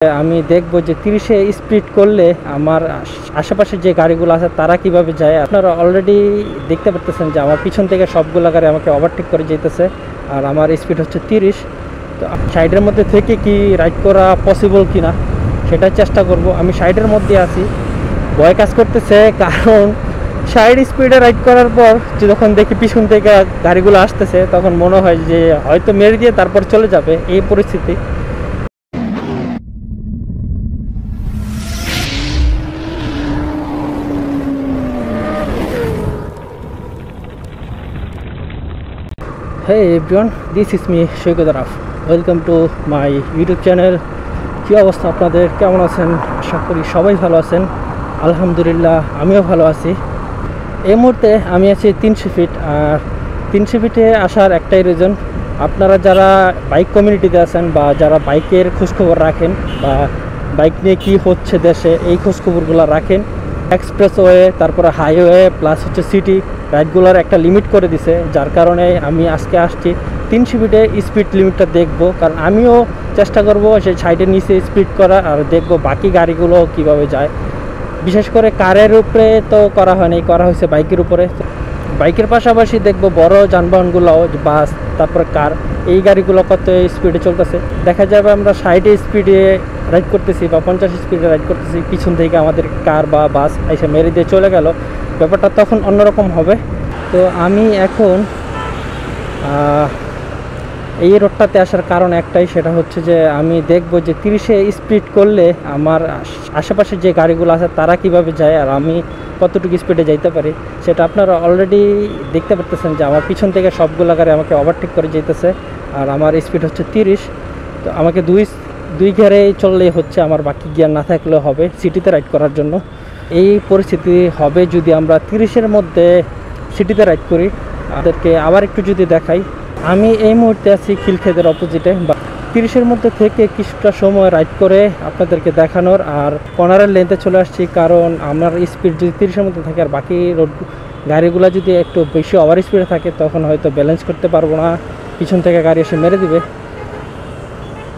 আমি দেখব যে 30-এ স্পিড করলে আমার আশেপাশে যে গাড়িগুলো আছে তারা কিভাবে যায়। আপনারা অলরেডি দেখতে পারতেছেন যে আমার পিছন থেকে সবগুলো গাড়ি আমাকে ওভারটেক করে যেতেছে, আর আমার স্পিড হচ্ছে 30। তো সাইডের মধ্যে থেকে কি রাইড করা পসিবল কিনা সেটা চেষ্টা করব। আমি সাইডের মধ্যে আছি, ভয় কাজ করতেছে, কারণ সাইড স্পিডে রাইড করার পর যখন দেখি পিছন থেকে গাড়িগুলো আসতেছে তখন মনে হয় যে হয়তো মেরে দিয়ে তারপর চলে যাবে, এই পরিস্থিতি। Hey everyone, this is me Shoykot Araf. Welcome to my YouTube channel. কি অবস্থা আপনাদের, কেমন আছেন? আশা করি সবাই ভালো আছেন। আলহামদুলিল্লাহ আমিও ভালো আছি। এই মুহূর্তে আমি আছি 300 ফিট। আর 300 ফিটে আসার একটাই রিজন, আপনারা যারা বাইক কমিউনিটিতে আছেন বা যারা বাইকের খোঁজখবর রাখেন বা বাইক নিয়ে কী হচ্ছে দেশে এই খোঁজখবরগুলো রাখেন, এক্সপ্রেসওয়ে, তারপরে হাইওয়ে প্লাস হচ্ছে সিটি রাইডগুলোর একটা লিমিট করে দিছে, যার কারণে আমি আজকে আসছি 300 ফিটে স্পিড লিমিটটা দেখব। কারণ আমিও চেষ্টা করব সেই সাইডের নিচে স্পিড করা, আর দেখব বাকি গাড়িগুলো কিভাবে যায়। বিশেষ করে কারের উপরে তো করা হয়নি, করা হয়েছে বাইকের উপরে। বাইকের পাশাপাশি দেখব বড় যানবাহনগুলোও, বাস তারপরে কার, এই গাড়িগুলো কত স্পিডে চলতেছে। দেখা যাবে আমরা 60 স্পিডে রাইড করতেছি বা 50 স্পিডে রাইড করতেছি, পিছন থেকে আমাদের কার বা বাস এসে মেরে দিয়ে চলে গেল, ব্যাপারটা তখন অন্যরকম হবে। তো আমি এখন এই রোডটাতে আসার কারণ একটাই, সেটা হচ্ছে যে আমি দেখব যে 30-এ স্পিড করলে আমার আশেপাশে যে গাড়িগুলো আছে তারা কিভাবে যায় আর আমি কতটুকু স্পিডে যাইতে পারি। সেটা আপনারা অলরেডি দেখতে পারতেছেন যে আমার পিছন থেকে সবগুলো গাড়ি আমাকে ওভারটেক করে যেতেছে, আর আমার স্পিড হচ্ছে 30। তো আমাকে দুই গিয়ারে চললেই হচ্ছে, আমার বাকি গিয়ার না থাকলেও হবে সিটিতে রাইড করার জন্য। এই পরিস্থিতি হবে যদি আমরা 30-এর মধ্যে সিটিতে রাইড করি। তাদেরকে আবার একটু যদি দেখাই, আমি এই মুহূর্তে আছি খিলক্ষেতের অপোজিটে, বা 30-এর মধ্যে থেকে কিছুটা সময় রাইড করে আপনাদেরকে দেখানোর, আর কর্নারের লেন্থে চলে আসছি। কারণ আমার স্পিড যদি 30-এর মধ্যে থাকে আর বাকি রোড গাড়িগুলো যদি একটু বেশি ওভার স্পিডে থাকে তখন হয়তো ব্যালেন্স করতে পারবো না, পিছন থেকে গাড়ি এসে মেরে দিবে।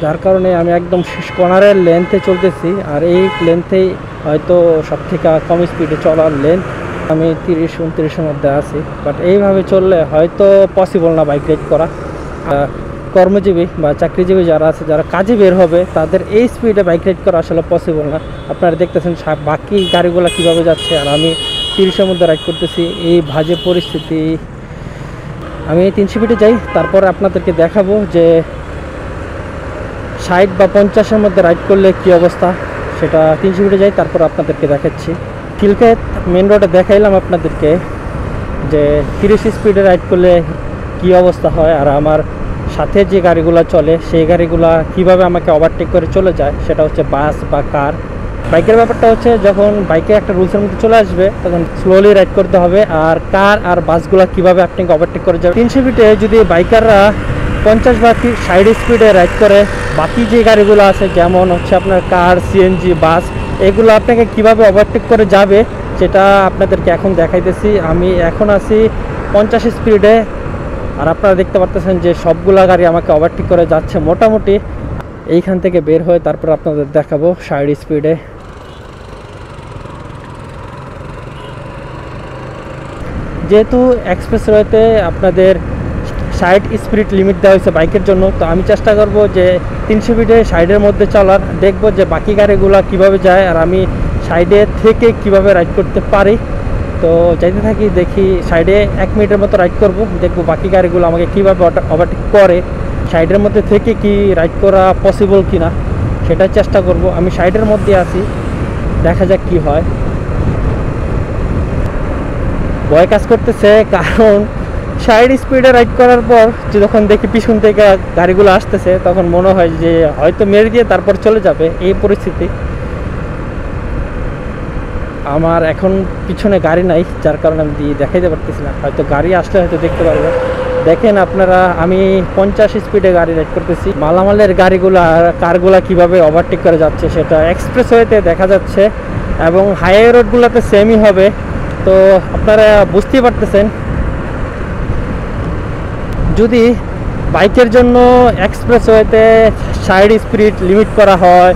যার কারণে আমি একদম কর্নারের লেন্থে চলতেছি, আর এই লেন্থেই হয়তো সব থেকে কম স্পিডে চলার লেন্থ। আমি 30-29-এর মধ্যে আছি, বাট এইভাবে চললে হয়তো পসিবল না বাইক রাইড করা। কর্মজীবী বা চাকরিজীবী যারা আছে, যারা কাজে বের হবে, তাদের এই স্পিডে বাইক রাইড করা আসলে পসিবল না। আপনারা দেখতেছেন বাকি গাড়িগুলো কিভাবে যাচ্ছে, আর আমি 30-এর মধ্যে রাইড করতেছি। এই বাজে পরিস্থিতি। আমি 300 ফিটে যাই, তারপর আপনাদেরকে দেখাবো যে 60 বা 50-এর মধ্যে রাইড করলে কি অবস্থা। সেটা 300 ফিটে যাই, তারপর আপনাদেরকে দেখাচ্ছি। খিলক্ষেত মেন রোডে দেখাইলাম আপনাদেরকে যে 30 স্পিডে রাইড করলে কি অবস্থা হয়, আর আমার সাথে যে গাড়িগুলো চলে সেই গাড়িগুলো কিভাবে আমাকে ওভারটেক করে চলে যায়, সেটা হচ্ছে বাস বা কার। বাইকের ব্যাপারটা হচ্ছে, যখন বাইকে একটা রুলসের মধ্যে চলে আসবে তখন স্লোলি রাইড করতে হবে, আর কার আর বাসগুলো কিভাবে আপনাকে ওভারটেক করে যাবে। 300 ফিটে যদি বাইকাররা 50 বা 60 স্পিডে রাইড করে, বাকি যে গাড়িগুলো আছে যেমন হচ্ছে আপনার কার, সিএনজি, বাস, এগুলো আপনাকে কিভাবে ওভারটেক করে যাবে সেটা আপনাদেরকে এখন দেখাইতেছি। আমি এখন আছি 50 স্পিডে, আর আপনারা দেখতে পারতেছেন যে সবগুলা গাড়ি আমাকে ওভারটেক করে যাচ্ছে মোটামুটি। এইখান থেকে বের হয়ে তারপর আপনাদের দেখাবো 60 স্পিডে। যেহেতু এক্সপ্রেসওয়েতে আপনাদের 60 স্পিড লিমিট দেওয়া হয়েছে বাইকের জন্য, তো আমি চেষ্টা করব যে 300 ফিটে সাইডের মধ্যে চলার, দেখব যে বাকি গাড়িগুলো কিভাবে যায় আর আমি সাইডে থেকে কিভাবে রাইড করতে পারি। তো যাইতে থাকি, দেখি সাইডে 1 মিনিটের মতো রাইড করব, দেখব বাকি গাড়িগুলো আমাকে কীভাবে ওভারটেক করে। সাইডের মধ্যে থেকে কি রাইড করা পসিবল কিনা সেটা চেষ্টা করব। আমি সাইডের মধ্যে আছি, দেখা যাক কি হয়। ভয় কাজ করতেছে, কারণ 60 স্পিডে রাইড করার পর যখন দেখি পিছন থেকে গাড়িগুলো আসতেছে তখন মনে হয় যে হয়তো মেরে দিয়ে তারপর চলে যাবে, এই পরিস্থিতি। আমার এখন পিছনে গাড়ি নাই, যার কারণে আমি দেখাইতে পারতেছি না, হয়তো গাড়ি আসলে হয়তো দেখতে পারবো। দেখেন আপনারা, আমি 50 স্পিডে গাড়ি রাইড করতেছি। মালামালের গাড়িগুলো আর কারগুলো কিভাবে ওভারটেক করে যাচ্ছে সেটা এক্সপ্রেসওয়েতে দেখা যাচ্ছে, এবং হাইওয়ে রোডগুলোতে সেমই হবে। তো আপনারা বুঝতেই পারতেছেন, যদি বাইকের জন্য এক্সপ্রেসওয়েতে 60 স্পিড লিমিট করা হয়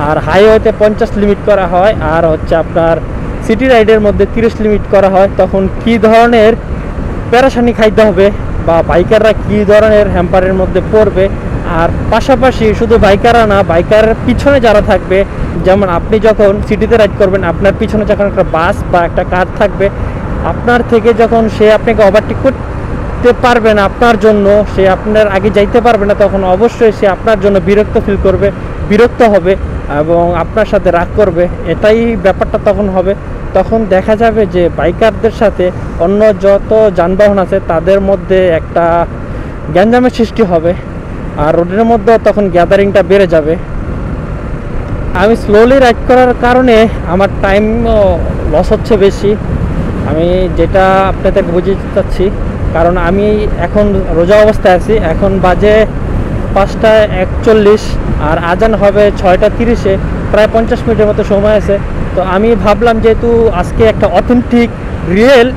আর হাইওয়েতে 50 লিমিট করা হয়, আর হচ্ছে আপনার সিটি রাইডের মধ্যে 30 লিমিট করা হয়, তখন কি ধরনের পেরেশানি খাইতে হবে বা বাইকাররা কি ধরনের হ্যাম্পারের মধ্যে পড়বে। আর পাশাপাশি শুধু বাইকাররা না, বাইকারের পিছনে যারা থাকবে, যেমন আপনি যখন সিটিতে রাইড করবেন, আপনার পিছনে যখন একটা বাস বা একটা কার থাকবে, আপনার থেকে যখন সে আপনাকে ওভারটেক করতে পারবে না, আপনার জন্য সে আপনার আগে যাইতে পারবে না, তখন অবশ্যই সে আপনার জন্য বিরক্ত হবে এবং আপনার সাথে রাগ করবে। এটাই ব্যাপারটা তখন হবে। তখন দেখা যাবে যে বাইকারদের সাথে অন্য যত যানবাহন আছে তাদের মধ্যে একটা গ্যাঞ্জামের সৃষ্টি হবে, আর রোডের মধ্যে তখন গ্যাদারিংটা বেড়ে যাবে। আমি স্লোলি রাইড করার কারণে আমার টাইমও লস হচ্ছে বেশি, আমি যেটা আপনাদেরকে বুঝিয়ে চাচ্ছি। কারণ আমি এখন রোজা অবস্থায় আছি, এখন বাজে 5:41 আর আজান হবে 6:30, প্রায় 50 মিনিটের মতো সময় আছে। তো আমি ভাবলাম যেহেতু আজকে একটা অথেন্টিক রিয়েল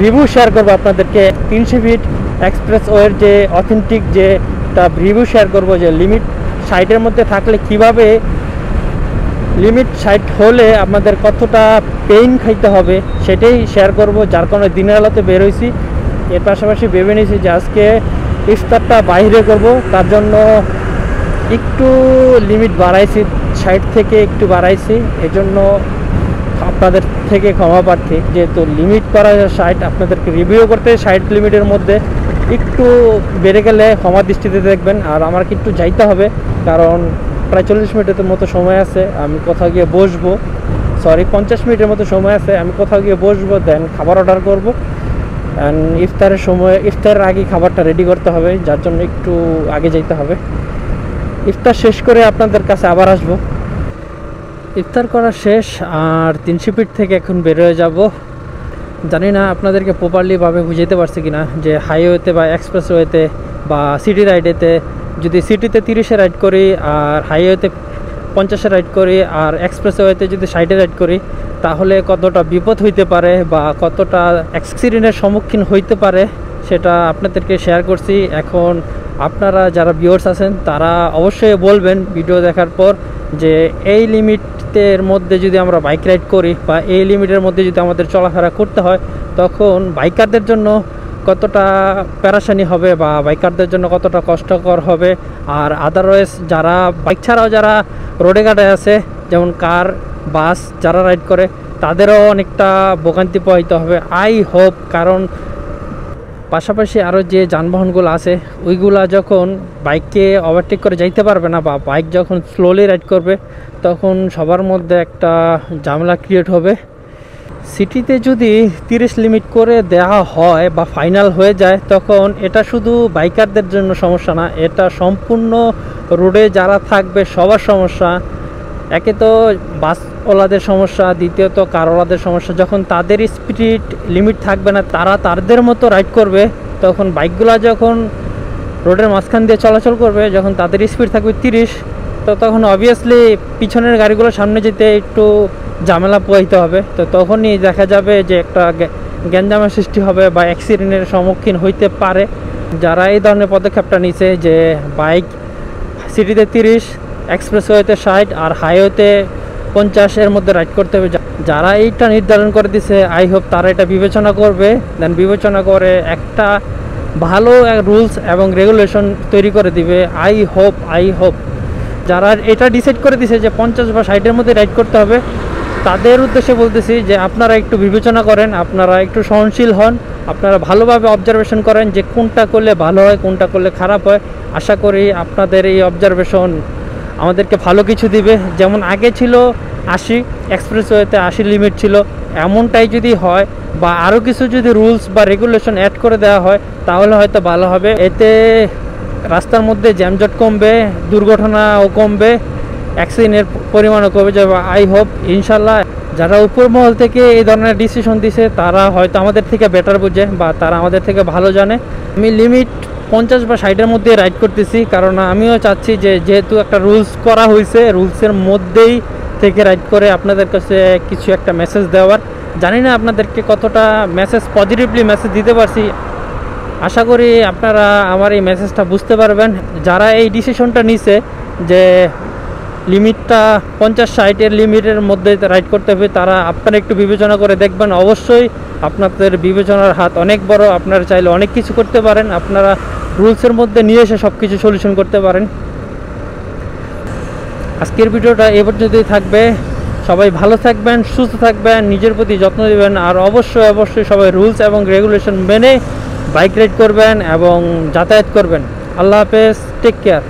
রিভিউ শেয়ার করবো আপনাদেরকে, 300 ফিট এক্সপ্রেসওয়ের যে অথেন্টিক যে একটা রিভিউ শেয়ার করবো, যে লিমিট 60-এর মধ্যে থাকলে কিভাবে, লিমিট 60 হলে আমাদের কতটা পেইন খাইতে হবে সেটাই শেয়ার করব। যার কারণে দিনের আলোতে বের হয়েছি। এর পাশাপাশি ভেবে নিয়েছি যে আজকে ইফতারটা বাইরে করব, তার জন্য একটু লিমিট বাড়াইছি, 60 থেকে একটু বাড়াইছি। এজন্য আপনাদের থেকে ক্ষমা প্রার্থী, যেহেতু লিমিট করা 60, আপনাদেরকে রিভিউ করতে 60 লিমিটের মধ্যে একটু বেড়ে গেলে ক্ষমা দৃষ্টিতে দেখবেন। আর আমার একটু যাইতে হবে, কারণ প্রায় 40 মিনিটের মতো সময় আছে, আমি কোথাও গিয়ে বসবো, 50 মিনিটের মতো সময় আছে, আমি কোথাও গিয়ে বসবো, দেন খাবার অর্ডার করবো। অ্যান্ড ইফতারের আগে খাবারটা রেডি করতে হবে, যার জন্য একটু আগে যেতে হবে। ইফতার শেষ করে আপনাদের কাছে আবার আসবো। ইফতার করা শেষ, আর 300 ফিট থেকে এখন বের হয়ে যাব। জানি না আপনাদেরকে প্রপারলিভাবে বুঝাইতে পারছি কিনা, যে হাইওয়েতে বা এক্সপ্রেসওয়েতে বা সিটি রাইডেতে, যদি সিটিতে 30-এ রাইড করি আর হাইওয়েতে 50-এ রাইড করি আর এক্সপ্রেসওয়েতে যদি 60-এ রাইড করি, তাহলে কতটা বিপদ হইতে পারে বা কতটা অ্যাক্সিডেন্টের সম্মুখীন হইতে পারে সেটা আপনাদেরকে শেয়ার করছি। এখন আপনারা যারা ভিউয়ার্স আছেন তারা অবশ্যই বলবেন ভিডিও দেখার পর, যে এই লিমিটের মধ্যে যদি আমরা বাইক রাইড করি বা এই লিমিটের মধ্যে যদি আমাদের চলাফেরা করতে হয়, তখন বাইকারদের জন্য কতটা পেরেশানি হবে বা বাইকারদের জন্য কতটা কষ্টকর হবে। আর আদারওয়াইজ যারা বাইক ছাড়াও যারা রোডে ঘাটে আছে, যেমন কার, বাস যারা রাইড করে, তাদেরও অনেকটা ভোগান্তি পোহাইতে হবে আই হোপ। কারণ পাশাপাশি আরও যে যানবাহনগুলো আছে ওইগুলা যখন বাইককে ওভারটেক করে যাইতে পারবে না, বা বাইক যখন স্লোলি রাইড করবে, তখন সবার মধ্যে একটা ঝামেলা ক্রিয়েট হবে। সিটিতে যদি 30 লিমিট করে দেওয়া হয় বা ফাইনাল হয়ে যায়, তখন এটা শুধু বাইকারদের জন্য সমস্যা না, এটা সম্পূর্ণ রোডে যারা থাকবে সবার সমস্যা। একে তো বাসওয়ালাদের সমস্যা, দ্বিতীয়ত কারওয়ালাদের সমস্যা। যখন তাদের স্পিড লিমিট থাকবে না, তারা তাদের মতো রাইড করবে, তখন বাইকগুলা যখন রোডের মাঝখান দিয়ে চলাচল করবে, যখন তাদের স্পিড থাকবে 30, তো তখন অবভিয়াসলি পিছনের গাড়িগুলো সামনে যেতে একটু ঝামেলা পোহাইতে হবে। তো তখনই দেখা যাবে যে একটা গ্যাঞ্জামের সৃষ্টি হবে বা অ্যাক্সিডেন্টের সম্মুখীন হইতে পারে। যারা এই ধরনের পদক্ষেপটা নিছে, যে বাইক সিটিতে 30, এক্সপ্রেসওয়েতে 60 আর হাইওয়েতে 50-এর মধ্যে রাইড করতে হবে, যারা এইটা নির্ধারণ করে দিছে, আই হোপ তারা এটা বিবেচনা করবে। দেন বিবেচনা করে একটা ভালো রুলস এবং রেগুলেশন তৈরি করে দিবে। আই হোপ যারা এটা ডিসাইড করে দিছে যে 50 বা 60-এর মধ্যে রাইড করতে হবে, তাদের উদ্দেশ্যে বলতেছি যে আপনারা একটু বিবেচনা করেন, আপনারা একটু সহনশীল হন, আপনারা ভালোভাবে অবজারভেশন করেন যে কোনটা করলে ভালো হয়, কোনটা করলে খারাপ হয়। আশা করি আপনাদের এই অবজারভেশন আমাদেরকে ভালো কিছু দিবে। যেমন আগে ছিল 80, এক্সপ্রেসওয়েতে 80 লিমিট ছিল, এমনটাই যদি হয় বা আরও কিছু যদি রুলস বা রেগুলেশন অ্যাড করে দেওয়া হয়, তাহলে হয়তো ভালো হবে। এতে রাস্তার মধ্যে জ্যামজট কমবে, দুর্ঘটনাও কমবে, অ্যাক্সিডেন্টের পরিমাণও কমে যাবে। আই হোপ ইনশাল্লাহ যারা উপর মহল থেকে এই ধরনের ডিসিশন দিছে, তারা হয়তো আমাদের থেকে বেটার বুঝে বা তারা আমাদের থেকে ভালো জানে। আমি লিমিট 50 বা 60-এর মধ্যে রাইড করতেছি, কারণ আমিও চাচ্ছি যে যেহেতু একটা রুলস করা হয়েছে, রুলসের মধ্যেই থেকে রাইড করে আপনাদের কাছে কিছু একটা মেসেজ দেওয়ার। জানি না আপনাদেরকে কতটা পজিটিভলি মেসেজ দিতে পারছি। আশা করি আপনারা আমার এই মেসেজটা বুঝতে পারবেন। যারা এই ডিসিশনটা নিছে যে লিমিটটা 50-60 লিমিটের মধ্যে রাইড করতে হবে, তারা আপনারা একটু বিবেচনা করে দেখবেন। অবশ্যই আপনাদের বিবেচনার হাত অনেক বড়, আপনারা চাইলে অনেক কিছু করতে পারেন, আপনারা রুলসের মধ্যে নিয়ে এসে সব কিছু সলিউশন করতে পারেন। আজকের ভিডিওটা এ পর্যন্তই থাকবে। সবাই ভালো থাকবেন, সুস্থ থাকবেন, নিজের প্রতি যত্ন নেবেন, আর অবশ্যই সবাই রুলস এবং রেগুলেশন মেনে বাইক রাইড করবেন এবং যাতায়াত করবেন। আল্লাহ হাফেজ, টেক কেয়ার।